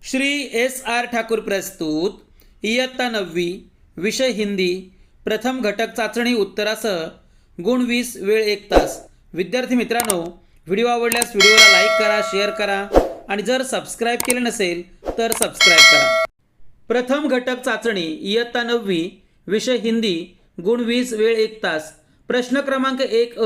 Shri S.R. Thakur प्रस्तुत इयत्ता 9वी विषय हिंदी प्रथम घटक चाचणी उत्तरासह गुण 20 वेळ 1 तास। विद्यार्थी मित्रांनो, व्हिडिओ आवडल्यास व्हिडिओला लाईक करा, शेअर करा आणि जर सबस्क्राईब केले नसेल तर सबस्क्राईब करा। प्रथम घटक चाचणी इयत्ता 9वी विषय हिंदी गुण 20 वेळ 1 तास। प्रश्न क्रमांक 1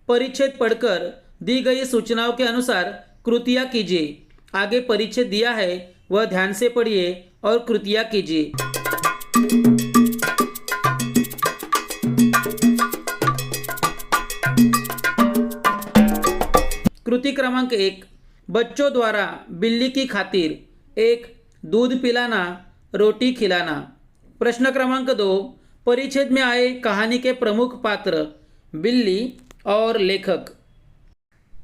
परिच्छेद पढ़कर दी गई सूचनाओं के अनुसार कृतियाँ कीजिए। आगे परिच्छेद दिया है वह ध्यान से पढ़िए और कृतियाँ कीजिए। कृति क्रमांक 1 बच्चों द्वारा बिल्ली की खातिर 1 दूध पिलाना, रोटी खिलाना। प्रश्न क्रमांक 2 परिच्छेद में आए कहानी के प्रमुख पात्र बिल्ली और लेखक।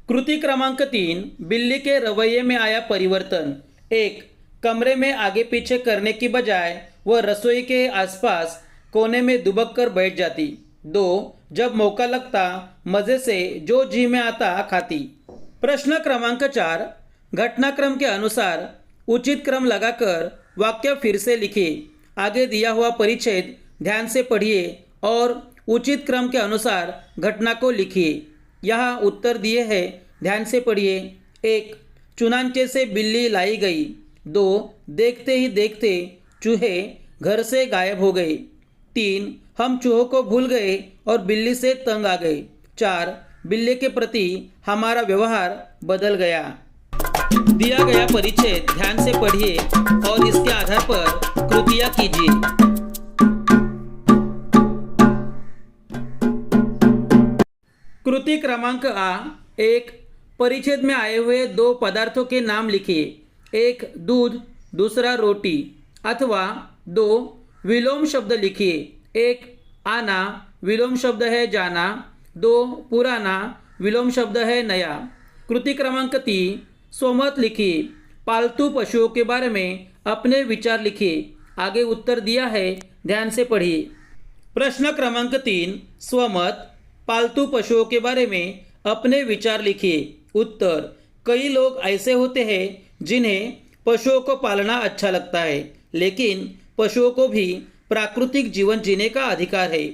कृति क्रमांक 3 बिल्ली के रवैये में आया परिवर्तन। 1 कमरे में आगे पीछे करने की बजाय वह रसोई के आसपास कोने में दुबक कर बैठ जाती। 2 जब मौका लगता मज़े से जो जी में आता खाती। प्रश्न क्रमांक 4 घटनाक्रम के अनुसार उचित क्रम लगाकर वाक्य फिर से लिखिए। आगे दिया हुआ परिच्छेद ध्यान से पढ़िए और उचित क्रम के अनुसार घटना को लिखिए। यहाँ उत्तर दिए हैं, ध्यान से पढ़िए। 1 चुनांचे से बिल्ली लाई गई। 2 देखते ही देखते चूहे घर से गायब हो गए। 3 हम चूहों को भूल गए और बिल्ली से तंग आ गए। 4 बिल्ली के प्रति हमारा व्यवहार बदल गया। दिया गया परिच्छेद ध्यान से पढ़िए और इसके आधार पर कृतियाँ कीजिए। कृति क्रमांक 1 परिच्छेद में आए हुए 2 पदार्थों के नाम लिखिए। 1 दूध, दूसरा रोटी। अथवा 2 विलोम शब्द लिखिए। 1 आना, विलोम शब्द है जाना। 2 पुराना, विलोम शब्द है नया। कृति क्रमांक 3 स्वमत लिखिए। पालतू पशुओं के बारे में अपने विचार लिखिए। आगे उत्तर दिया है, ध्यान से पढ़िए। प्रश्न क्रमांक 3 स्वमत पालतू पशुओं के बारे में अपने विचार लिखिए। उत्तर कई लोग ऐसे होते हैं जिन्हें पशुओं को पालना अच्छा लगता है, लेकिन पशुओं को भी प्राकृतिक जीवन जीने का अधिकार है।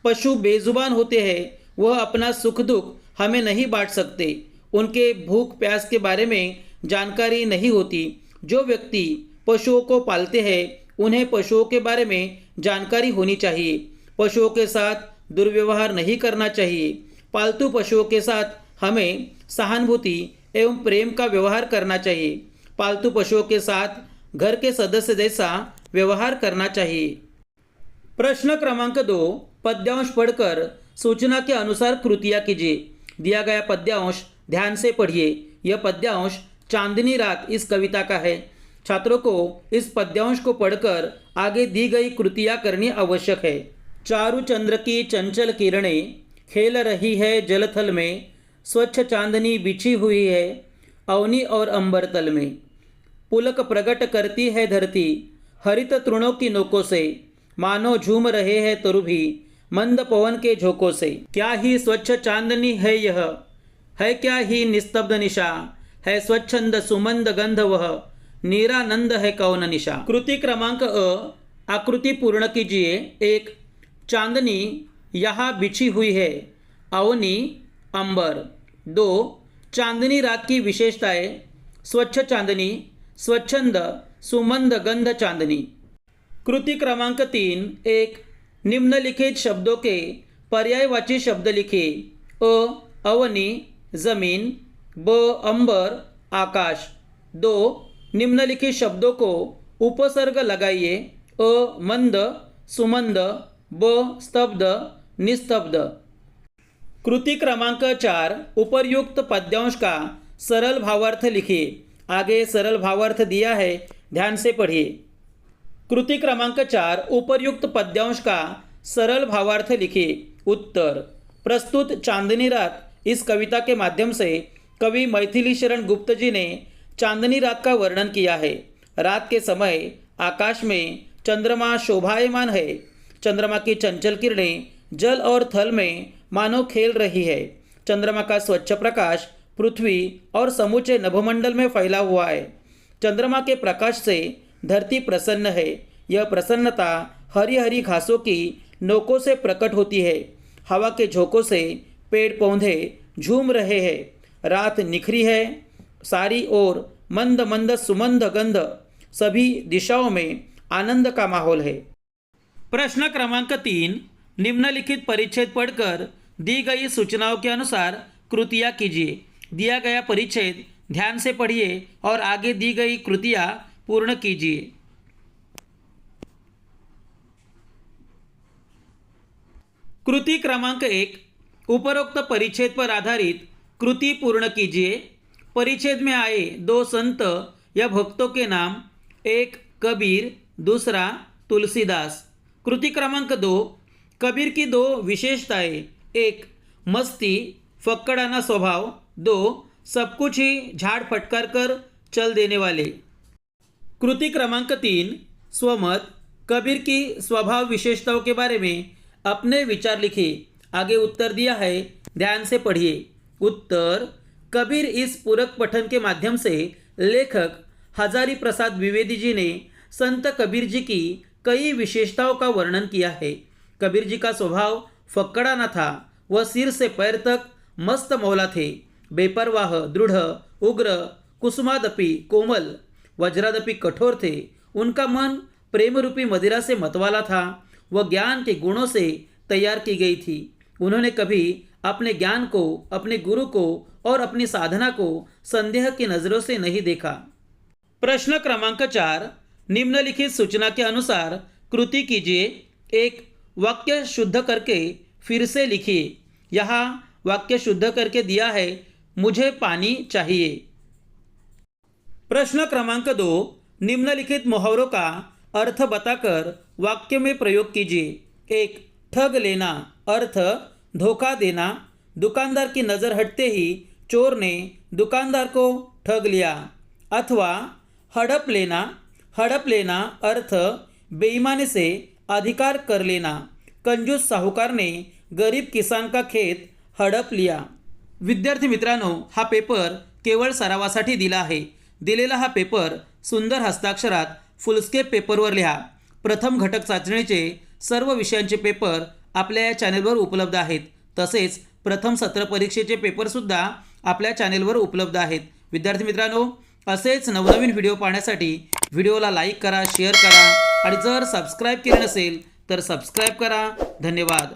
पशु बेजुबान होते हैं, वह अपना सुख दुख हमें नहीं बांट सकते। उनके भूख प्यास के बारे में जानकारी नहीं होती। जो व्यक्ति पशुओं को पालते हैं उन्हें पशुओं के बारे में जानकारी होनी चाहिए। पशुओं के साथ दुर्व्यवहार नहीं करना चाहिए। पालतू पशुओं के साथ हमें सहानुभूति एवं प्रेम का व्यवहार करना चाहिए। पालतू पशुओं के साथ घर के सदस्य जैसा व्यवहार करना चाहिए। प्रश्न क्रमांक 2 पद्यांश पढ़कर सूचना के अनुसार कृतियाँ कीजिए। दिया गया पद्यांश ध्यान से पढ़िए। यह पद्यांश चांदनी रात इस कविता का है। छात्रों को इस पद्यांश को पढ़कर आगे दी गई कृतियाँ करनी आवश्यक है। चारु चंद्र की चंचल किरणें खेल रही है जलथल में। स्वच्छ चांदनी बिछी हुई है अवनी और अंबर तल में। पुलक प्रकट करती है धरती हरित तृणों की नोकों से। मानो झूम रहे हैं तरु भी मंद पवन के झोंकों से। क्या ही स्वच्छ चांदनी है यह, है क्या ही निस्तब्ध निशा। है स्वच्छंद सुमंद गंध वह, नीरानंद है कौन निशा। कृति क्रमांक आकृति पूर्ण कीजिए। 1 चांदनी यहाँ बिछी हुई है, अवनी अंबर। 2 चांदनी रात की विशेषताएं स्वच्छ चांदनी, स्वच्छंद, सुमंद गंध चांदनी। कृति क्रमांक 3 1 निम्नलिखित शब्दों के पर्यायवाची शब्द लिखिए। अ अवनी जमीन, ब अंबर आकाश। 2 निम्नलिखित शब्दों को उपसर्ग लगाइए। अ मंद, सुमंद, ब स्तब्ध, निस्तब्ध। कृति क्रमांक 4 उपर्युक्त पद्यांश का सरल भावार्थ लिखिए। आगे सरल भावार्थ दिया है, ध्यान से पढ़िए। कृति क्रमांक 4 उपर्युक्त पद्यांश का सरल भावार्थ लिखिए। उत्तर प्रस्तुत चांदनी रात इस कविता के माध्यम से कवि मैथिली शरण गुप्त जी ने चांदनी रात का वर्णन किया है। रात के समय आकाश में चंद्रमा शोभायमान है। चंद्रमा की चंचल किरणें जल और थल में मानो खेल रही है। चंद्रमा का स्वच्छ प्रकाश पृथ्वी और समूचे नभमंडल में फैला हुआ है। चंद्रमा के प्रकाश से धरती प्रसन्न है। यह प्रसन्नता हरी हरी घासों की नोकों से प्रकट होती है। हवा के झोंकों से पेड़ पौधे झूम रहे हैं। रात निखरी है। सारी ओर मंद मंद सुमंद गंध। सभी दिशाओं में आनंद का माहौल है। प्रश्न क्रमांक 3, निम्नलिखित परिच्छेद पढ़कर दी गई सूचनाओं के अनुसार कृतियाँ कीजिए। दिया गया परिच्छेद ध्यान से पढ़िए और आगे दी गई कृतियाँ पूर्ण कीजिए। कृति क्रमांक 1, उपरोक्त परिच्छेद पर आधारित कृति पूर्ण कीजिए। परिच्छेद में आए दो संत या भक्तों के नाम, एक कबीर, दूसरा तुलसीदास। कृति क्रमांक 2, कबीर की दो विशेषताएं, एक मस्ती फक्कड़ाना स्वभाव, दो सब कुछ ही झाड़ फटकार कर चल देने वाले। कृति क्रमांक 3, स्वमत, कबीर की स्वभाव विशेषताओं के बारे में अपने विचार लिखिए। आगे उत्तर दिया है, ध्यान से पढ़िए। उत्तर, कबीर इस पूरक पठन के माध्यम से लेखक हजारी प्रसाद द्विवेदी जी ने संत कबीर जी की कई विशेषताओं का वर्णन किया है। कबीर जी का स्वभाव फक्कड़ा न था। वह सिर से पैर तक मस्त मौला थे। बेपरवाह, दृढ़, उग्र, कुसुमादपि कोमल, वज्रादपि कठोर थे। उनका मन प्रेम रूपी मदिरा से मतवाला था। वह ज्ञान के गुणों से तैयार की गई थी। उन्होंने कभी अपने ज्ञान को, अपने गुरु को और अपनी साधना को संदेह की नज़रों से नहीं देखा। प्रश्न क्रमांक 4, निम्नलिखित सूचना के अनुसार कृति कीजिए। एक वाक्य शुद्ध करके फिर से लिखिए। यहाँ वाक्य शुद्ध करके दिया है, मुझे पानी चाहिए। प्रश्न क्रमांक 2, निम्नलिखित मुहावरों का अर्थ बताकर वाक्य में प्रयोग कीजिए। एक, ठग लेना, अर्थ धोखा देना। दुकानदार की नज़र हटते ही चोर ने दुकानदार को ठग लिया। अथवा हड़प लेना, अर्थ बेईमानी से अधिकार कर लेना। कंजूस साहूकार ने गरीब किसान का खेत हडप लिया। विद्यार्थी मित्रांनो, हा पेपर केवळ सरावासाठी दिला आहे। दिलेला हा पेपर सुंदर हस्ताक्षरात फुलस्केप पेपरवर लिहा। प्रथम घटक चाचणीचे सर्व विषयांचे पेपर आपल्या या चॅनेलवर उपलब्ध आहेत। तसेच प्रथम सत्र परीक्षेचे पेपरसुद्धा आपल्या चॅनेलवर उपलब्ध आहेत। विद्यार्थी मित्रांनो, असेच नवनवीन व्हिडिओ पाहण्यासाठी व्हिडिओला लाईक करा, शेअर करा आणि जर सबस्क्राईब केले नसेल तर सबस्क्राईब करा। धन्यवाद।